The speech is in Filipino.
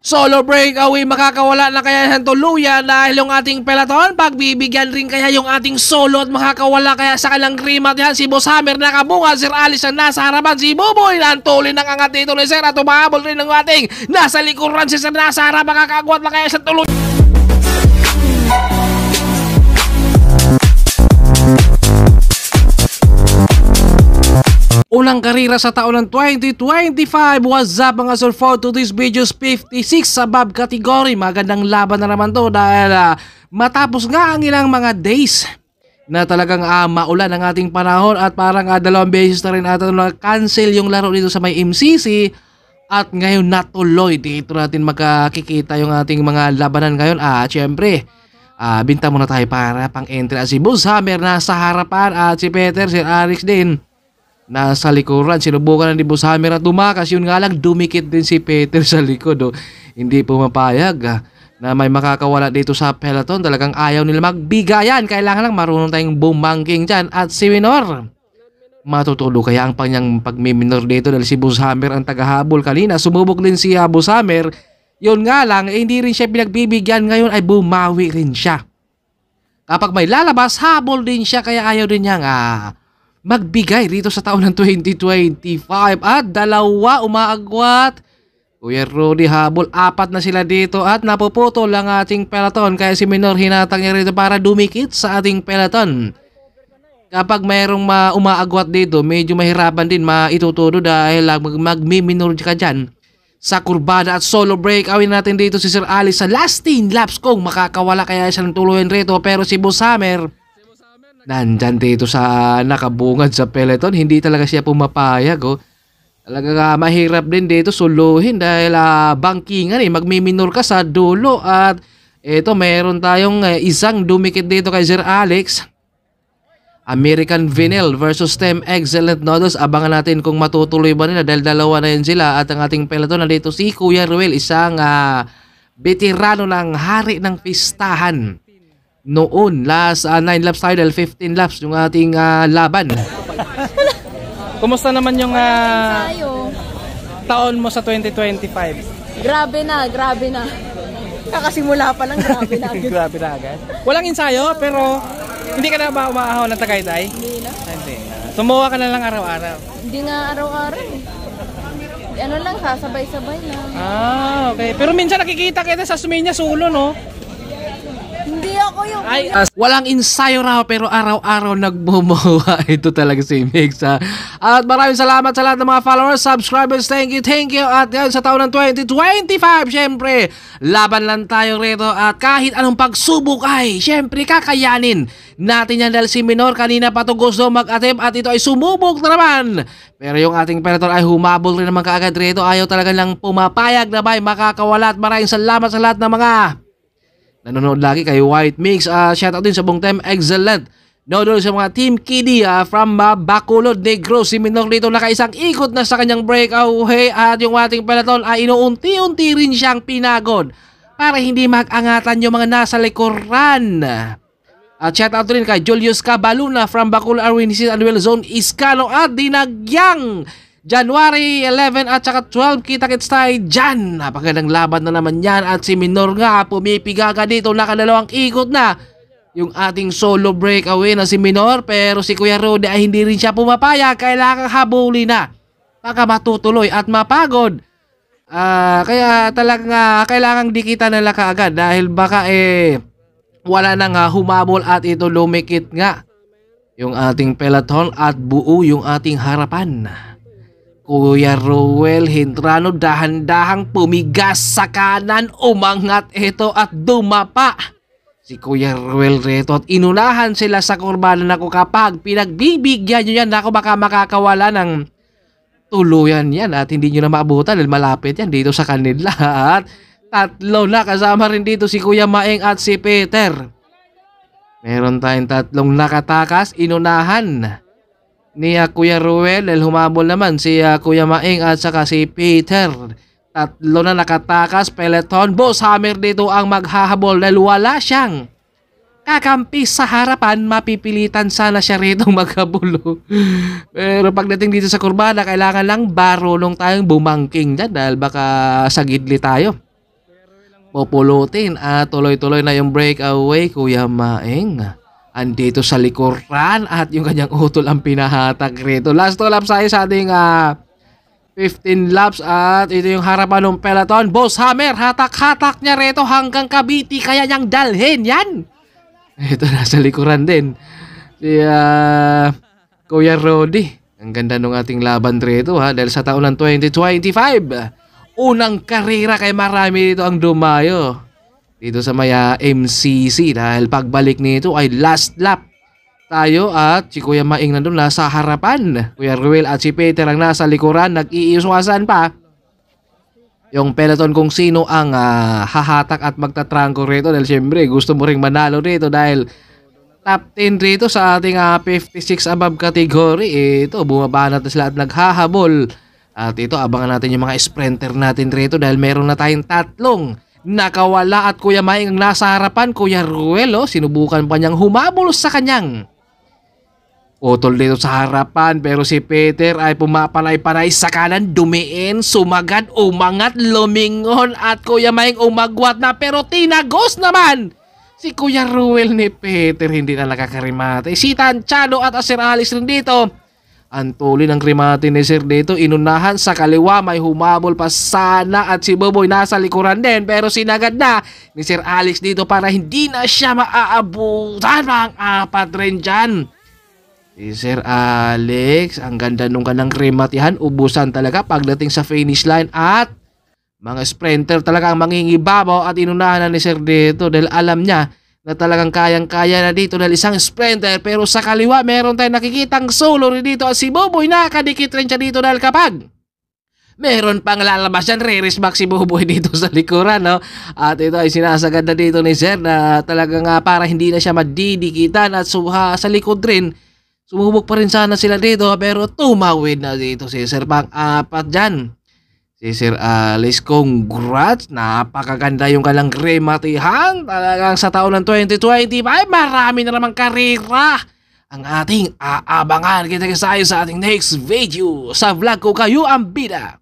Solo breakaway, makakawala na kaya ng tuluyan dahil yung ating peloton, pagbibigyan rin kaya yung ating solo at makakawala kaya sa kanilang rimat yan. Si Boss Hammer nakabunga, Sir Alice ang nasa harapan, si Buboy na ang tuloy ng angat dito ni Sir at umahabol rin ng ating nasa likuran si Sir nasa harapan, makakagwat na kaya sa tuluyan. Unang karira sa taon ng 2025. What's up mga sir, for today's videos 56 sa BAB category. Magandang laban na naman to dahil matapos nga ang ilang mga days na talagang maulan ang ating panahon at parang dalawang beses na rin ata na-cancel yung laro dito sa may MCC at ngayon natuloy. Dito natin magkakikita yung ating mga labanan ngayon. Syempre binta muna tayo para pang entry si Boss Hammer nasa harapan at si Peter, si Alex din nasa likuran. Sinubukan na ni Boss Hammer at tumakas, yun nga lang dumikit din si Peter sa likod. Hindi pumapayag na may makakawala dito sa peloton. Talagang ayaw nila magbigayan. Kailangan lang marunong tayong bumangking dyan. At si Minor, matutulo kaya ang panyang pagmiminor dito dahil si Boss Hammer ang tagahabol kanina. Sumubok din si Boss Hammer. Yun nga lang, hindi rin siya pinagbibigyan. Ngayon ay bumawi rin siya. Kapag may lalabas, habol din siya. Kaya ayaw din niyang magbigay rito sa taon ng 2025. At dalawa umaagwat. Kuya Rudy habol, apat na sila dito at napuputol ang ating peloton. Kaya si Minor hinatang niya rito para dumikit sa ating peloton. Kapag mayroong umaagwat dito, medyo mahirapan din maitutudo dahil magmi-minor ka dyan sa kurbada. At solo break awin natin dito si Sir Alice sa last 10 laps kung makakawala kaya siya ng tuluyan rito. Pero si Boss Hammer nandyan dito sa nakabungad sa peloton, hindi talaga siya pumapayag. Talaga mahirap din dito suluhin dahil bangkingan magmiminor ka sa dulo. At ito meron tayong isang dumikit dito kay Sir Alex. American Vinyl versus Team Excellent Noodles. Abangan natin kung matutuloy ba nila dahil dalawa na yun sila. At ang ating peloton na dito si Kuya Ruel, isang veterano ng hari ng pistahan. Noon, last 9 laps tayo dahil 15 laps yung ating laban. Kumusta naman yung taon mo sa 2025? Grabe na, grabe na. Kakasimula pa lang, grabe na agad. Grabe na agad. Walang ensayo pero hindi ka na ba umaahaw ng Tagaytay? Hindi na. Hindi. Sumuha ka na lang araw-araw? Hindi nga araw-araw. Ano lang, sasabay-sabay lang. Okay. Pero minsan nakikita kita sa Suminya Sulo, no? Hindi ako yung... Walang ensayo raw pero araw-araw nagbumuha. Ito talaga si Mix. At maraming salamat sa lahat ng mga followers, subscribers. Thank you. At ngayon sa taon ng 2025, syempre, laban lang tayo rito. At kahit anong pagsubok ay, syempre, kakayanin natin yan dahil si Minor kanina pa ito gusto mag-attempt at ito ay sumubok na naman. Pero yung ating peloton ay humabol rin naman kaagad rito. Ayaw talaga lang pumapayag na may makakawala. At maraming salamat sa lahat ng mga nanonood lagi kay White Mix. Shoutout din sa buong Team Excellent Noodles, sa mga Team Kiddy from Bacolod Negros. Si Minor dito nakaisang ikot na sa kanyang breakaway at yung ating peloton ay inuunti-unti rin siyang pinagod para hindi mag-angatan yung mga nasa likuran. At shoutout rin kay Julius Cabaluna from Bacolod Arwin Anuel Zone Iscano at Dinagyang January 11 at saka 12. Kita-kits tayo dyan. Napagandang laban na naman yan. At si Minor nga pumipigaga dito. Nakadalawang ikot na yung ating solo breakaway na si Minor. Pero si Kuya Rudy ay hindi rin siya pumapaya. Kailangan habulin na baka matutuloy at mapagod. Kaya talagang kailangang dikita nila kaagad dahil baka wala nang humabol at ito lumikit nga yung ating peloton at buo yung ating harapan. Kuya Ruel Hintrano dahan-dahang pumigas sa kanan, umangat ito at dumapa si Kuya Ruel reto at inunahan sila sa kurbana. Nako, kapag pinagbibigyan nyo yan, nako, baka makakawala ng tuluyan yan at hindi nyo na maabutan dahil malapit yan dito sa kanila. At tatlo na, kasama rin dito si Kuya Maeng at si Peter. Meron tayong tatlong nakatakas, inunahan ni Kuya Ruel dahil humabol naman si Kuya Maeng at saka si Peter. Tatlo na nakatakas peloton. Boss Hammer dito ang maghahabol dahil wala siyang kakampi sa harapan. Mapipilitan sana siya rito maghabol. Pero pagdating dito sa kurbada, kailangan lang barulong tayong bumangking dyan dahil baka sa gidli tayo. populutin at tuloy-tuloy na yung breakaway, Kuya Maeng. Andito sa likuran at yung kanyang utol ang pinahatak rito. Last 2 laps tayo sa ating 15 laps at ito yung harapan ng peloton. Boss Hammer, hatak-hatak niya rito hanggang Cavite, kaya niyang dalhin yan. Ito nasa likuran din. Si Kuya Rodi. Ang ganda nung ating laban rito dahil sa taon ng 2025. Unang karera kay marami dito ang dumayo. Dito sa maya MCC dahil pagbalik nito ay last lap tayo at si Kuya Maing nandun nasa harapan. Kuya Ruel at si Peter ang nasa likuran, nag-iiswasan pa yung peloton kung sino ang hahatak at magtatrangko rito dahil syempre gusto mo ring manalo rito dahil top 10 rito sa ating 56 above category. Ito bumaba na sila at naghahabol at ito abangan natin yung mga sprinter natin rito dahil meron na tayong 3 nakawala at Kuya Maing ang nasa harapan. Kuya Ruel sinubukan pa niyang humabol sa kanyang utol dito sa harapan pero si Peter ay pumapanay-panay sa kanan, dumiin, sumagad, umangat, lumingon at Kuya Maing umagwat na pero tinagos naman si Kuya Ruel ni Peter, hindi na nakakarimate. Si Tanchado at Sir Alice rin dito. Ang tuloy ng krimate ni Sir dito, inunahan sa kaliwa, may humabol pa sana at si Boboy nasa likuran din pero sinagad na ni Sir Alex dito para hindi na siya maaabutan ang 4 rin dyan. Si Sir Alex, ang ganda nung kanang krimatihan, ubusan talaga pagdating sa finish line at mga sprinter talaga ang mangingibabaw at inunahan na ni Sir dito dahil alam niya na talagang kayang-kaya na dito dahil isang sprinter pero sa kaliwa meron tayong nakikitang solo rin dito at si Boboy nakadikit rin siya dito dahil kapag meron pang lalabas yan, re-resback si Boboy dito sa likuran at ito ay sinasagad na dito ni Sir na talagang para hindi na siya madidikitan at sa likod rin sumubok pa rin sana sila dito pero tumawid na dito si Sir pang 4 dyan. Si Sir Alice, congrats. Napakaganda yung kalang rematihan. Talagang sa taon ng 2025, marami na namang karera ang ating aabangan. Kita kayo sa ating next video. Sa vlog ko kayo ang bida.